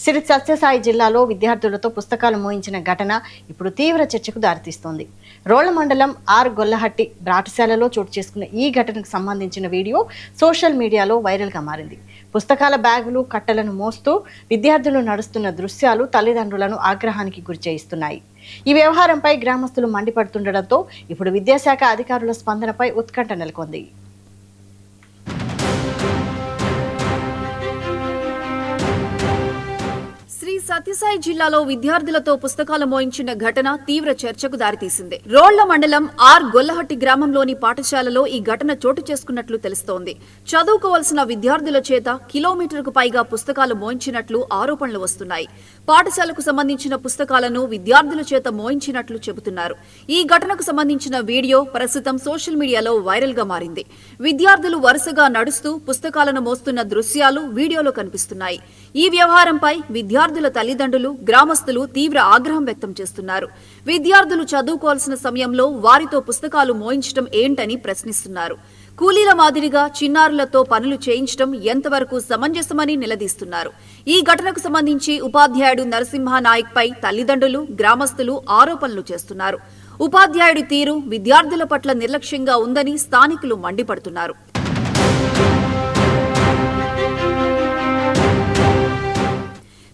శ్రీ సత్యసాయి జిల్లాలో విద్యార్థులతో పుస్తకాలు మోయించిన ఘటన ఇప్పుడు తీవ్ర చర్చకు దారితీస్తోంది. రోళ్ల మండలం ఆర్ గొల్లహట్టి పాఠశాలలో చోటు చేసుకున్న ఈ ఘటనకు సంబంధించిన వీడియో సోషల్ మీడియాలో వైరల్గా మారింది. పుస్తకాల బ్యాగులు కట్టలను మోస్తూ విద్యార్థులు నడుస్తున్న దృశ్యాలు తల్లిదండ్రులను ఆగ్రహానికి గురిచేయిస్తున్నాయి. ఈ వ్యవహారంపై గ్రామస్తులు మండిపడుతుండటంతో ఇప్పుడు విద్యాశాఖ అధికారుల స్పందనపై ఉత్కంఠ నెలకొంది. శ్రీ సత్యసాయి జిల్లాలో విద్యార్థులతో పుస్తకాలు మోయించిన ఘటన తీవ్ర చర్చకు దారితీసింది. రోళ్ల మండలం ఆర్ గొల్లహట్టి గ్రామంలోని పాఠశాలలో ఈ ఘటన చోటు చేసుకున్నట్లు తెలుస్తోంది. చదువుకోవాల్సిన విద్యార్థుల చేత కిలోమీటర్కు పైగా పుస్తకాలు మోయించినట్లు ఆరోపణలు వస్తున్నాయి. పాఠశాలకు సంబంధించిన పుస్తకాలను విద్యార్థుల చేత మోయించినట్లు చెబుతున్నారు. ఈ ఘటనకు సంబంధించిన వీడియో ప్రస్తుతం సోషల్ మీడియాలో వైరల్ గా మారింది. విద్యార్థులు వరుసగా నడుస్తూ పుస్తకాలను మోస్తున్న దృశ్యాలు వీడియోలో కనిపిస్తున్నాయి. ఈ వ్యవహారంపై విద్యార్థుల తల్లిదండ్రులు, గ్రామస్తులు తీవ్ర ఆగ్రహం వ్యక్తం చేస్తున్నారు. విద్యార్థులు చదువుకోవాల్సిన సమయంలో వారితో పుస్తకాలు మోయించడం ఏంటని ప్రశ్నిస్తున్నారు. కూలీల మాదిరిగా చిన్నారులతో పనులు చేయించడం ఎంతవరకు సమంజసమని నిలదీస్తున్నారు. ఈ ఘటనకు సంబంధించి ఉపాధ్యాయుడు నరసింహనాయక్ పై తల్లిదండ్రులు, గ్రామస్తులు ఆరోపణలు చేస్తున్నారు. ఉపాధ్యాయుడి తీరు విద్యార్థుల పట్ల నిర్లక్ష్యంగా ఉందని స్థానికులు మండిపడుతున్నారు.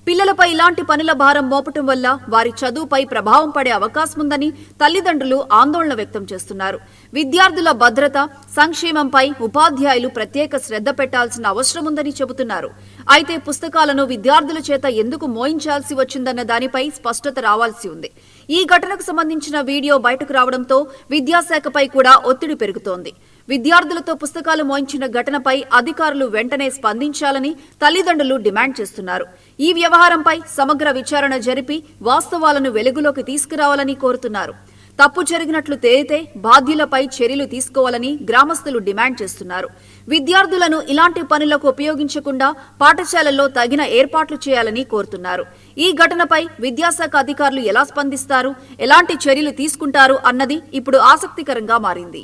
పిల్లలపై ఇలాంటి పనుల భారం మోపటం వల్ల వారి చదువుపై ప్రభావం పడే అవకాశం ఉందని తల్లిదండ్రులు ఆందోళన వ్యక్తం చేస్తున్నారు. విద్యార్థుల భద్రత, సంక్షేమంపై ఉపాధ్యాయులు ప్రత్యేక శ్రద్ధ పెట్టాల్సిన అవసరం ఉందని చెబుతున్నారు. అయితే పుస్తకాలను విద్యార్థుల చేత ఎందుకు మోయించాల్సి వచ్చిందన్న దానిపై స్పష్టత రావాల్సి ఉంది. ఈ ఘటనకు సంబంధించిన వీడియో బయటకు రావడంతో విద్యాశాఖపై కూడా ఒత్తిడి పెరుగుతోంది. విద్యార్థులతో పుస్తకాలు మోయించిన ఘటనపై అధికారులు వెంటనే స్పందించాలని తల్లిదండ్రులు డిమాండ్ చేస్తున్నారు. ఈ వ్యవహారంపై సమగ్ర విచారణ జరిపి వాస్తవాలను వెలుగులోకి తీసుకురావాలని కోరుతున్నారు. తప్పు జరిగినట్లు తేలితే బాధ్యులపై చర్యలు తీసుకోవాలని గ్రామస్తులు డిమాండ్ చేస్తున్నారు. విద్యార్థులను ఇలాంటి పనులకు ఉపయోగించకుండా పాఠశాలల్లో తగిన ఏర్పాట్లు చేయాలని కోరుతున్నారు. ఈ ఘటనపై విద్యాశాఖ అధికారులు ఎలా స్పందిస్తారు, ఎలాంటి చర్యలు తీసుకుంటారు అన్నది ఇప్పుడు ఆసక్తికరంగా మారింది.